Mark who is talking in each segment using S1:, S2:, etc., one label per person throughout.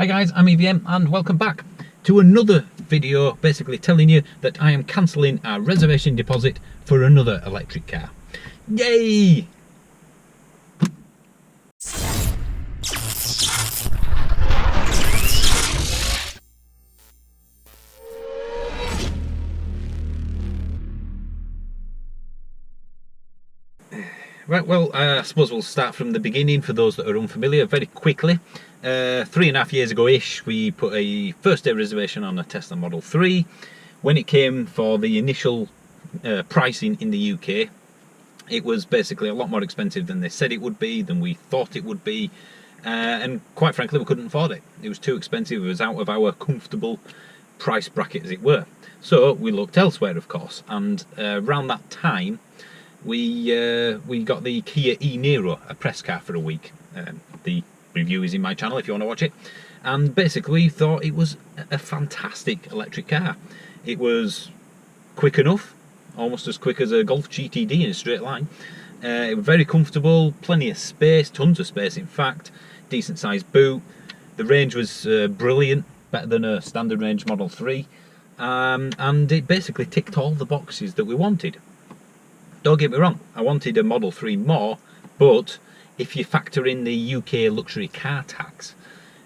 S1: Hi guys, I'm EVM and welcome back to another video basically telling you that I am cancelling our reservation deposit for another electric car. Yay! Right, well, I suppose we'll start from the beginning for those that are unfamiliar very quickly. 3.5 years ago-ish, we put a first day reservation on a Tesla Model 3. When it came for the initial pricing in the UK, it was basically a lot more expensive than they said it would be, than we thought it would be, and quite frankly we couldn't afford it. It was too expensive, it was out of our comfortable price bracket, as it were. So we looked elsewhere, of course, and around that time we got the Kia eNiro, a press car for a week. The review is in my channel if you want to watch it. And basically we thought it was a fantastic electric car. It was quick enough, almost as quick as a Golf GTD in a straight line. It was very comfortable, plenty of space, tons of space in fact, decent sized boot. The range was brilliant, better than a standard range Model 3. And it basically ticked all the boxes that we wanted. Don't get me wrong, I wanted a Model 3 more, but if you factor in the UK luxury car tax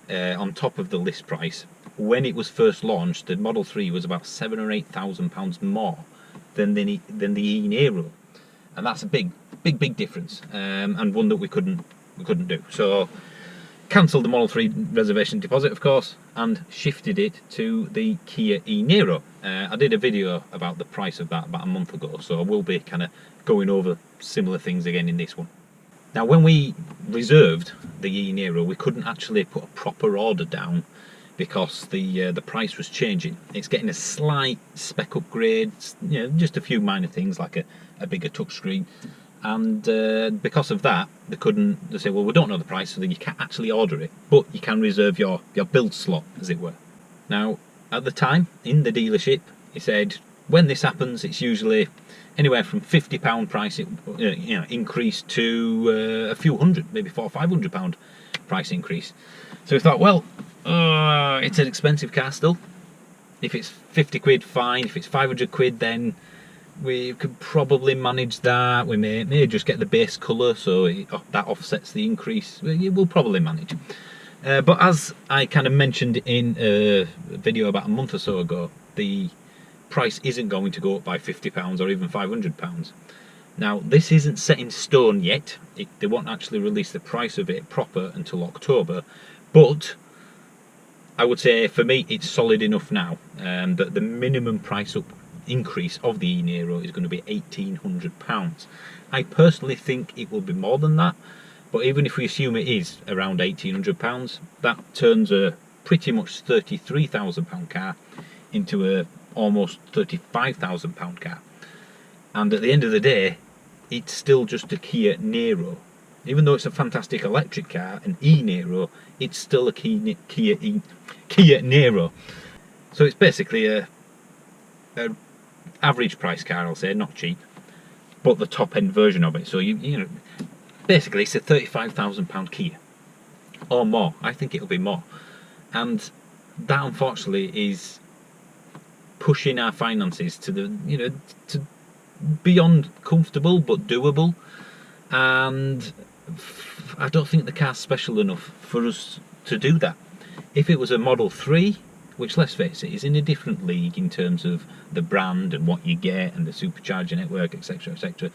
S1: on top of the list price, when it was first launched, the Model 3 was about £7,000 or £8,000 more than the eNiro, and that's a big difference, and one that we couldn't do. So cancelled the Model 3 reservation deposit, of course, and shifted it to the Kia eNiro. I did a video about the price of that about a month ago, so I will be kind of going over similar things again in this one. Now, when we reserved the eNiro, we couldn't actually put a proper order down because the price was changing. It's getting a slight spec upgrade, you know, just a few minor things like a bigger touchscreen. And because of that, they say, well, we don't know the price, so then you can't actually order it, but you can reserve your build slot, as it were. Now, at the time, in the dealership, he said, when this happens, it's usually anywhere from £50 price, increase to a few hundred, maybe £400 or £500 price increase. So we thought, well, it's an expensive car still. If it's 50 quid, fine. If it's 500 quid, then we could probably manage that. We may just get the base colour, so that offsets the increase. We'll probably manage. But as I kind of mentioned in a video about a month or so ago, the price isn't going to go up by £50 or even £500. Now, this isn't set in stone yet. They won't actually release the price of it proper until October, but I would say for me it's solid enough now that the minimum price increase of the eNiro is going to be £1,800. I personally think it will be more than that, but even if we assume it is around £1,800, that turns a pretty much £33,000 car into a almost £35,000 car. And at the end of the day, it's still just a Kia Niro. Even though it's a fantastic electric car, an eNiro, it's still a Kia Niro. So it's basically a average price car, I'll say, not cheap, but the top end version of it. So you know, basically it's a £35,000 Kia or more. I think it'll be more, and that unfortunately is pushing our finances to to beyond comfortable but doable. And I don't think the car's special enough for us to do that. If it was a Model 3, which, let's face it, is in a different league in terms of the brand and what you get and the supercharger network, etc, etc,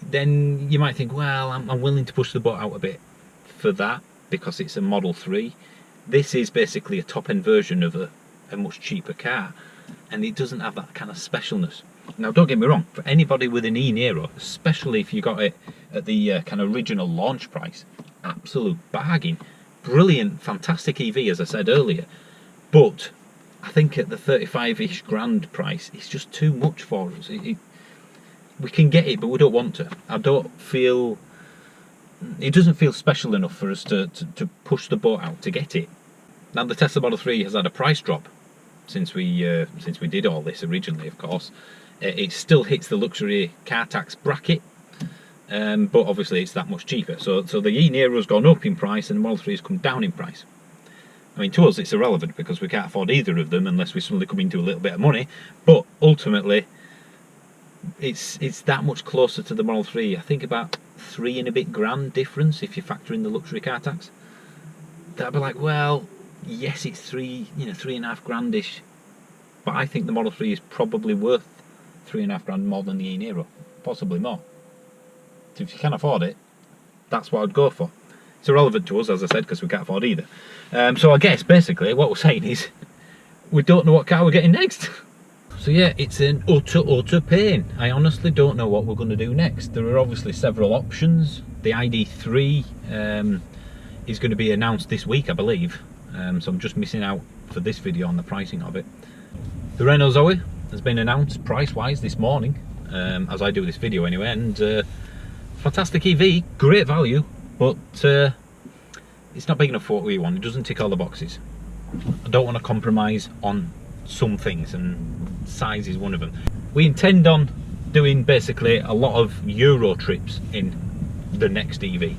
S1: then you might think, well, I'm willing to push the boat out a bit for that because it's a Model 3. This is basically a top-end version of a much cheaper car, and it doesn't have that kind of specialness. Now, don't get me wrong, for anybody with an eNiro, especially if you got it at the kind of original launch price, absolute bargain. Brilliant, fantastic EV, as I said earlier. But I think at the 35-ish grand price, it's just too much for us. We can get it, but we don't want to. I don't feel, it doesn't feel special enough for us to push the boat out to get it. Now, the Tesla Model 3 has had a price drop since we did all this originally, of course. It still hits the luxury car tax bracket, but obviously it's that much cheaper. So the eNiro's gone up in price and the Model 3's come down in price. I mean, to us it's irrelevant because we can't afford either of them unless we suddenly come into a little bit of money, but ultimately it's that much closer to the Model 3. I think about 3 and a bit grand difference if you factor in the luxury car tax. That'd be like, well, yes, it's 3.5 grandish, but I think the Model 3 is probably worth 3.5 grand more than the eNiro, possibly more. So if you can afford it, that's what I'd go for. It's irrelevant to us, as I said, because we can't afford either. So I guess basically what we're saying is we don't know what car we're getting next. So yeah, it's an utter pain. I honestly don't know what we're going to do next. There are obviously several options. The ID3 is going to be announced this week, I believe. So I'm just missing out for this video on the pricing of it. The Renault Zoe has been announced price-wise this morning, as I do this video anyway, and fantastic EV, great value, but it's not big enough for what we want. It doesn't tick all the boxes. I don't want to compromise on some things, and size is one of them. We intend on doing basically a lot of Euro trips in the next EV,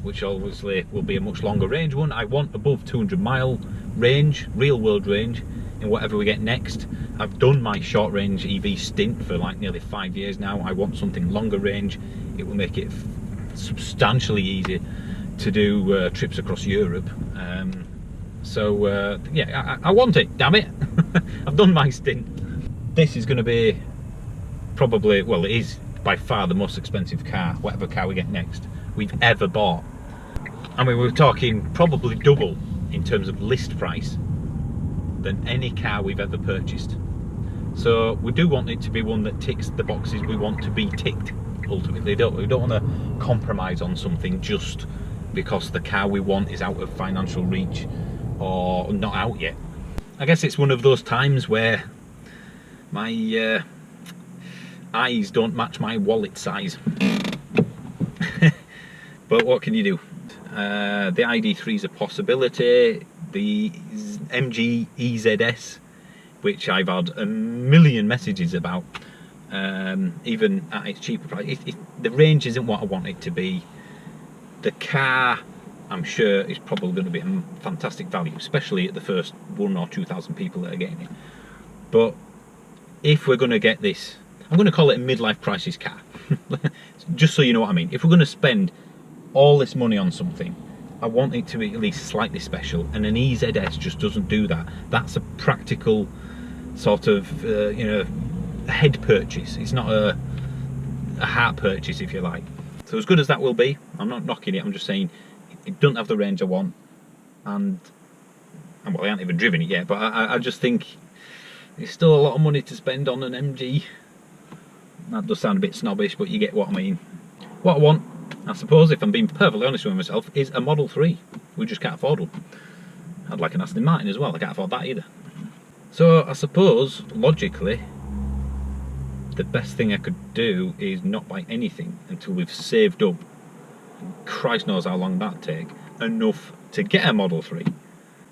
S1: which obviously will be a much longer range one. I want above 200 mile range, real world range, in whatever we get next. I've done my short range EV stint for like nearly 5 years now. I want something longer range. It will make it substantially easier to do trips across Europe. Yeah, I want it, damn it. I've done my stint. This is going to be probably, well, it is by far the most expensive car, whatever car we get next, we've ever bought. I mean, we're talking probably double in terms of list price than any car we've ever purchased. So we do want it to be one that ticks the boxes we want to be ticked, ultimately, don't we? We don't want to compromise on something just because the car we want is out of financial reach or not out yet. I guess it's one of those times where my eyes don't match my wallet size. But what can you do? The ID3 is a possibility. The MG EZS, which I've had a million messages about, even at its cheaper price, the range isn't what I want it to be. The car, I'm sure, is probably going to be a fantastic value, especially at the first 1,000 or 2,000 people that are getting it. But if we're going to get this, I'm going to call it a midlife crisis car, just so you know what I mean. If we're going to spend all this money on something, I want it to be at least slightly special, and an EZS just doesn't do that. That's a practical sort of head purchase. It's not a heart purchase, if you like. So as good as that will be, I'm not knocking it, I'm just saying it doesn't have the range I want, and well, I haven't even driven it yet, but I just think it's still a lot of money to spend on an MG. That does sound a bit snobbish, but you get what I mean. What I want, I suppose, if I'm being perfectly honest with myself, is a Model 3. We just can't afford one. I'd like an Aston Martin as well, I can't afford that either. So I suppose, logically, the best thing I could do is not buy anything until we've saved up, Christ knows how long that'd take, enough to get a Model 3.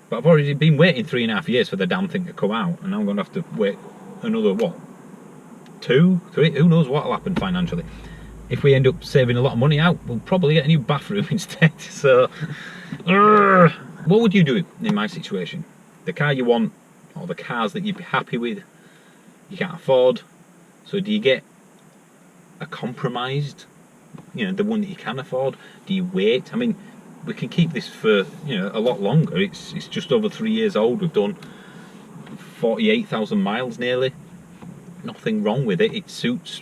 S1: But I've already been waiting 3.5 years for the damn thing to come out, and now I'm going to have to wait another, what, 2, 3, who knows what'll happen financially. If we end up saving a lot of money out, we'll probably get a new bathroom instead. So, what would you do in my situation? The car you want, or the cars that you'd be happy with, you can't afford. So do you get a compromised, the one that you can afford? Do you wait? I mean, we can keep this for, a lot longer. It's just over 3 years old. We've done 48,000 miles nearly. Nothing wrong with it. It suits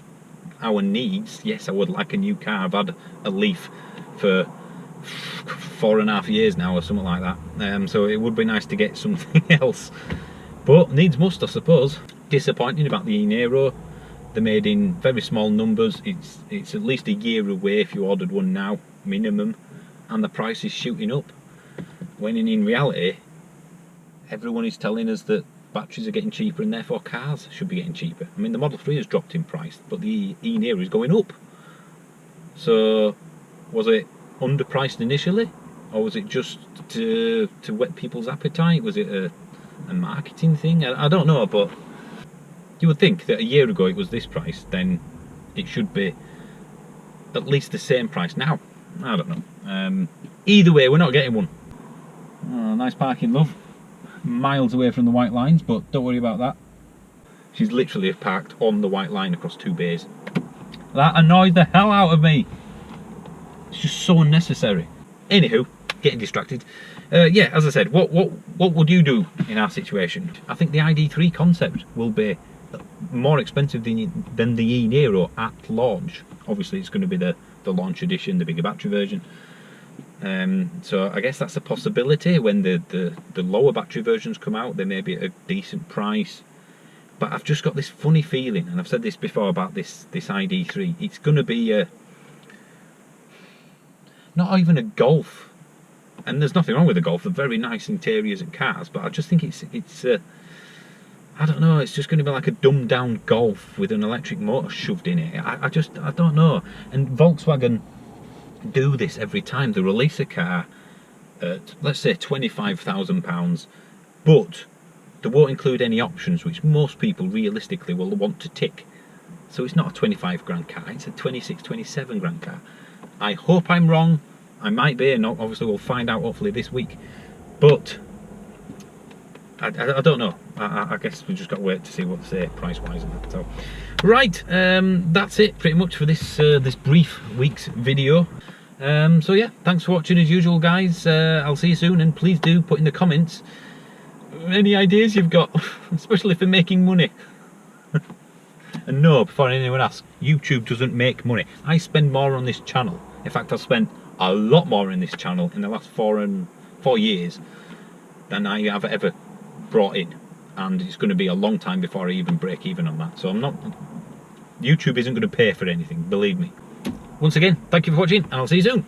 S1: our needs. Yes, I would like a new car. I've had a Leaf for 4.5 years now or something like that. So it would be nice to get something else. But needs must, I suppose. Disappointing about the eNiro. They're made in very small numbers. It's at least a year away if you ordered one now, minimum, and the price is shooting up. When in reality, everyone is telling us that batteries are getting cheaper and therefore cars should be getting cheaper. I mean, the Model 3 has dropped in price, but the eNiro is going up. So, was it underpriced initially, or was it just to whet people's appetite? Was it a marketing thing? I don't know, but you would think that a year ago it was this price, then it should be at least the same price now. I don't know. Either way, we're not getting one. Oh, nice parking, love. miles away from the white lines, but don't worry about that. She's literally parked on the white line across 2 bays. That annoyed the hell out of me. It's just so unnecessary. Anywho, getting distracted. Yeah, as I said, what would you do in our situation? I think the ID3 concept will be more expensive than the eNiro at launch. Obviously, it's going to be the launch edition, the bigger battery version. So I guess that's a possibility. When the lower battery versions come out, they may be at a decent price. But I've just got this funny feeling, and I've said this before about this ID3. It's going to be not even a Golf, and there's nothing wrong with a Golf. They're very nice interiors and cars, but I just think it's I don't know. It's just going to be like a dumbed down Golf with an electric motor shoved in it. I don't know. And Volkswagen do this every time. They release a car at, let's say, £25,000, but they won't include any options, which most people realistically will want to tick. So it's not a 25 grand car, it's a 26, 27 grand car. I hope I'm wrong. I might be, and obviously we'll find out hopefully this week. But I don't know. I guess we just got to wait to see what they say price-wise and that. So, right, that's it pretty much for this this brief week's video. So yeah, thanks for watching as usual, guys. I'll see you soon, and please do put in the comments any ideas you've got, especially for making money. And no, before anyone asks, YouTube doesn't make money. I spend more on this channel. In fact, I've spent a lot more on this channel in the last 4 years than I have ever brought in, and it's going to be a long time before I even break even on that. So YouTube isn't going to pay for anything, believe me. Once again, thank you for watching, and I'll see you soon.